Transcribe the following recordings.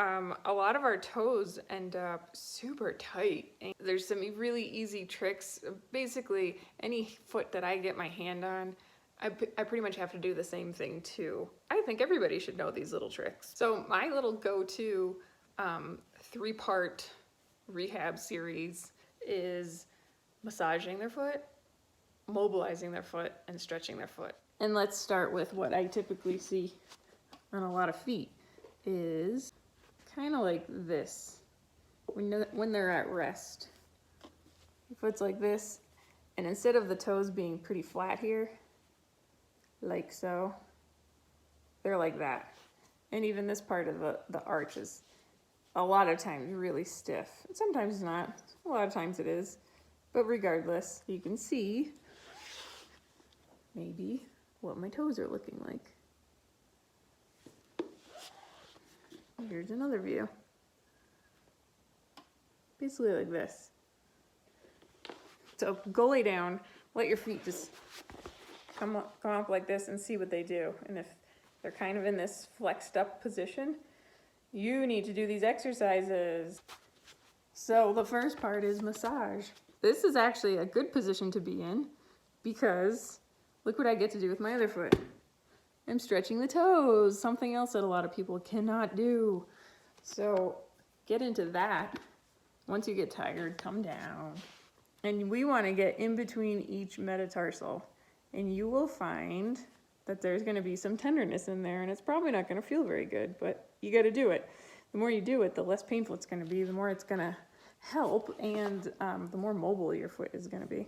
A lot of our toes end up super tight. And there's some really easy tricks. Basically, any foot that I get my hand on, I pretty much have to do the same thing too. I think everybody should know these little tricks. So my little go-to 3-part rehab series is massaging their foot, mobilizing their foot, and stretching their foot. And let's start with what I typically see on a lot of feet is kind of like this. When they're at rest, the foot's like this, and instead of the toes being pretty flat here, like so, they're like that. And even this part of the arch is a lot of times really stiff. Sometimes not, a lot of times it is. But regardless, you can see maybe what my toes are looking like. Here's another view. Basically like this. So go lay down, let your feet just come up like this and see what they do. And if they're kind of in this flexed up position, you need to do these exercises. So the first part is massage. This is actually a good position to be in because look what I get to do with my other foot. I'm stretching the toes, something else that a lot of people cannot do. So get into that. Once you get tired, come down. And we want to get in between each metatarsal. And you will find that there's going to be some tenderness in there, and it's probably not going to feel very good, but you got to do it. The more you do it, the less painful it's going to be, the more it's going to help, and the more mobile your foot is going to be.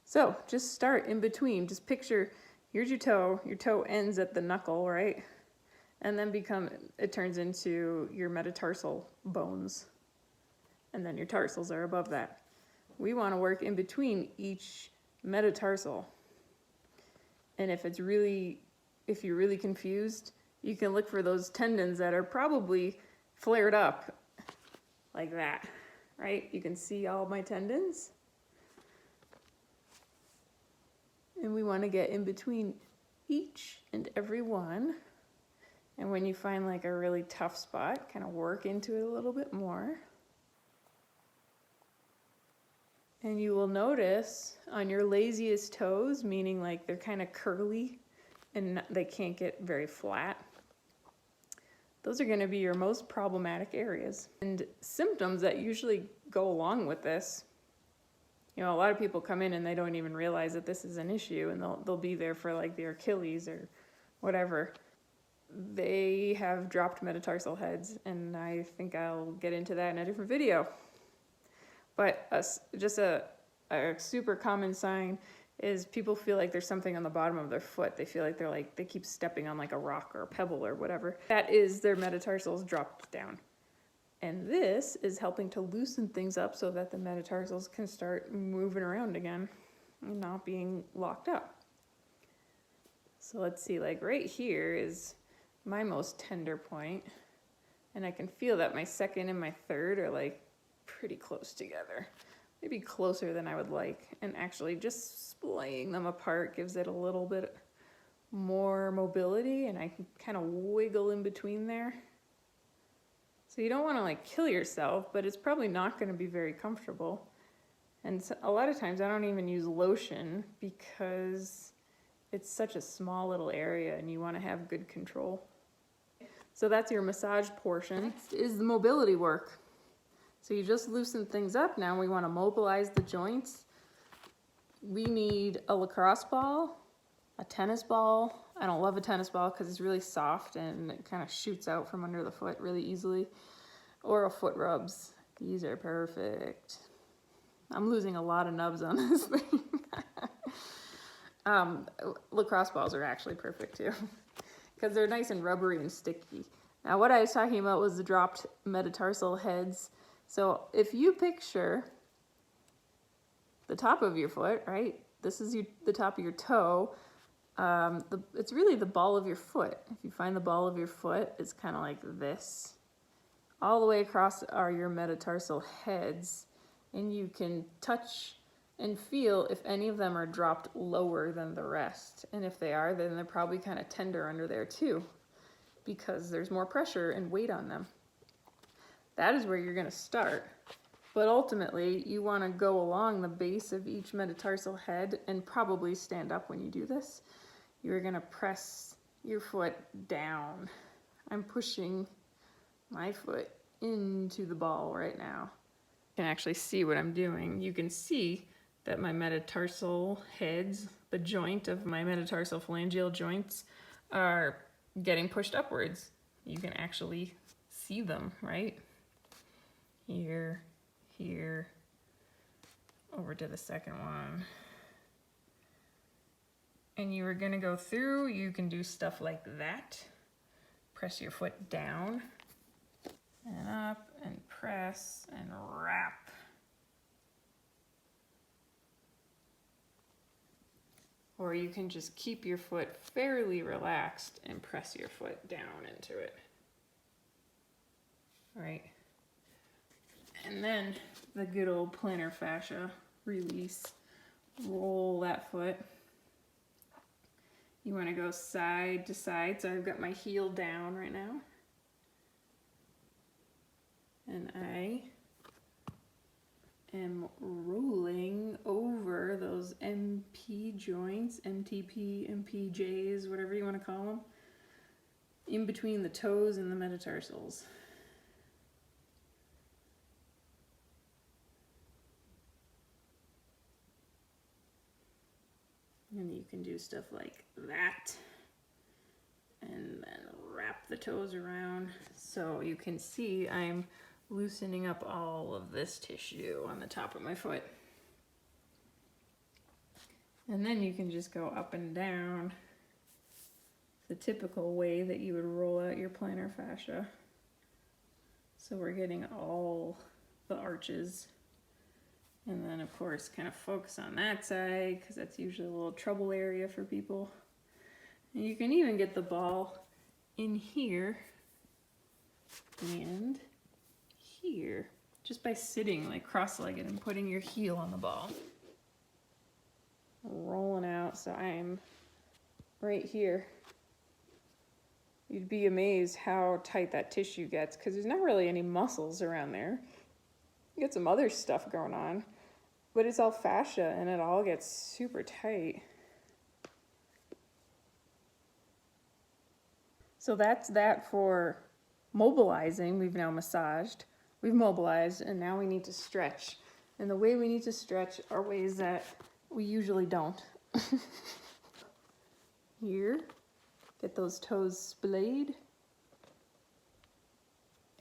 So just start in between. Just picture, here's your toe ends at the knuckle, right? And then it turns into your metatarsal bones. And then your tarsals are above that. We want to work in between each metatarsal. And if you're really confused, you can look for those tendons that are probably flared up like that, right? You can see all my tendons. And we want to get in between each and every one. And when you find like a really tough spot, kind of work into it a little bit more. And you will notice on your laziest toes, meaning like they're kind of curly and they can't get very flat, those are going to be your most problematic areas. And symptoms that usually go along with this, a lot of people come in and they don't even realize that this is an issue, and they'll be there for like their Achilles or whatever. They have dropped metatarsal heads, and I think I'll get into that in a different video. But just a super common sign is people feel like there's something on the bottom of their foot. They feel like they keep stepping on like a rock or a pebble or whatever. That is their metatarsals dropped down. And this is helping to loosen things up so that the metatarsals can start moving around again and not being locked up. So let's see, like right here is my most tender point. And I can feel that my second and my third are like pretty close together, maybe closer than I would like, and actually just splaying them apart gives it a little bit more mobility, and I can kind of wiggle in between there. So you don't want to like kill yourself, but it's probably not going to be very comfortable. And so a lot of times I don't even use lotion because it's such a small little area and you want to have good control. So that's your massage portion. Next is the mobility work. So you just loosen things up. Now we want to mobilize the joints. We need a lacrosse ball, a tennis ball. I don't love a tennis ball because it's really soft and it kind of shoots out from under the foot really easily. Or a foot rubs. These are perfect. I'm losing a lot of nubs on this thing. Lacrosse balls are actually perfect too because they're nice and rubbery and sticky. Now what I was talking about was the dropped metatarsal heads. So if you picture the top of your foot, right? This is the top of your toe. It's really the ball of your foot. If you find the ball of your foot, it's kind of like this. All the way across are your metatarsal heads, and you can touch and feel if any of them are dropped lower than the rest. And if they are, then they're probably kind of tender under there too. because there's more pressure and weight on them. That is where you're going to start. But ultimately, you want to go along the base of each metatarsal head and probably stand up when you do this. You're going to press your foot down. I'm pushing my foot into the ball right now. You can actually see what I'm doing. You can see that my metatarsal heads, the joint of my metatarsal phalangeal joints, are getting pushed upwards. You can actually see them, right? Here, here, over to the second one. And you are gonna go through, you can do stuff like that. Press your foot down and up and press and wrap. Or you can just keep your foot fairly relaxed and press your foot down into it. All right. And then the good old plantar fascia release. Roll that foot. You want to go side to side. So I've got my heel down right now. And I am rolling over those MP joints, MTP, MPJs, whatever you want to call them, in between the toes and the metatarsals. And you can do stuff like that and then wrap the toes around. So you can see I'm loosening up all of this tissue on the top of my foot. And then you can just go up and down the typical way that you would roll out your plantar fascia. So we're getting all the arches. And then of course kind of focus on that side because that's usually a little trouble area for people. And you can even get the ball in here and here just by sitting like cross-legged and putting your heel on the ball. Rolling out, so I'm right here. You'd be amazed how tight that tissue gets because there's not really any muscles around there. You get some other stuff going on, but it's all fascia and it all gets super tight. So that's that for mobilizing. We've now massaged, we've mobilized, and now we need to stretch. And the way we need to stretch are ways that we usually don't. Here, get those toes splayed.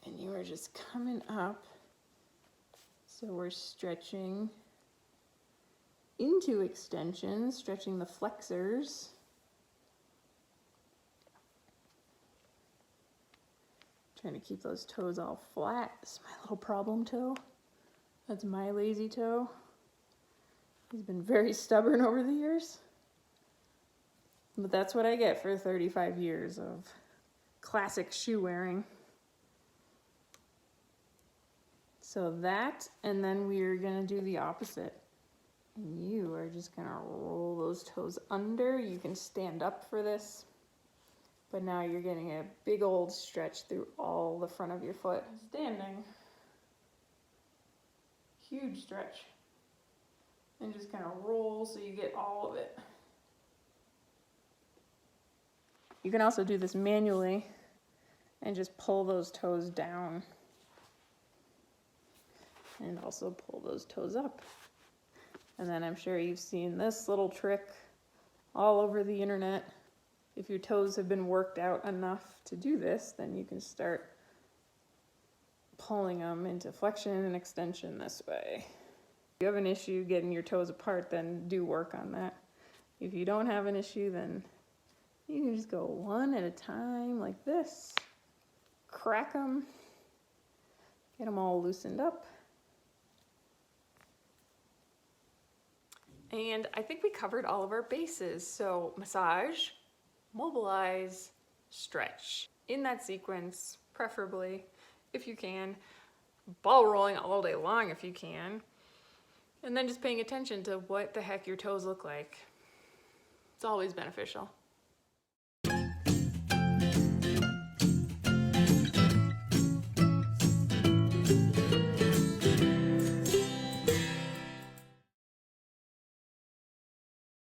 And you are just coming up. So we're stretching into extension, stretching the flexors. Trying to keep those toes all flat. This is my little problem toe. That's my lazy toe. He's been very stubborn over the years. But that's what I get for 35 years of classic shoe wearing. So that, and then we're gonna do the opposite. And you are just gonna roll those toes under. You can stand up for this, but now you're getting a big old stretch through all the front of your foot. Standing, huge stretch. And just kind of roll so you get all of it. You can also do this manually and just pull those toes down. And also pull those toes up. And then I'm sure you've seen this little trick all over the internet. If your toes have been worked out enough to do this, then you can start pulling them into flexion and extension this way. If you have an issue getting your toes apart, then do work on that. If you don't have an issue, then you can just go one at a time like this. Crack them. Get them all loosened up. And I think we covered all of our bases. So massage, mobilize, stretch. In that sequence, preferably, if you can. Ball rolling all day long if you can. And then just paying attention to what the heck your toes look like. It's always beneficial.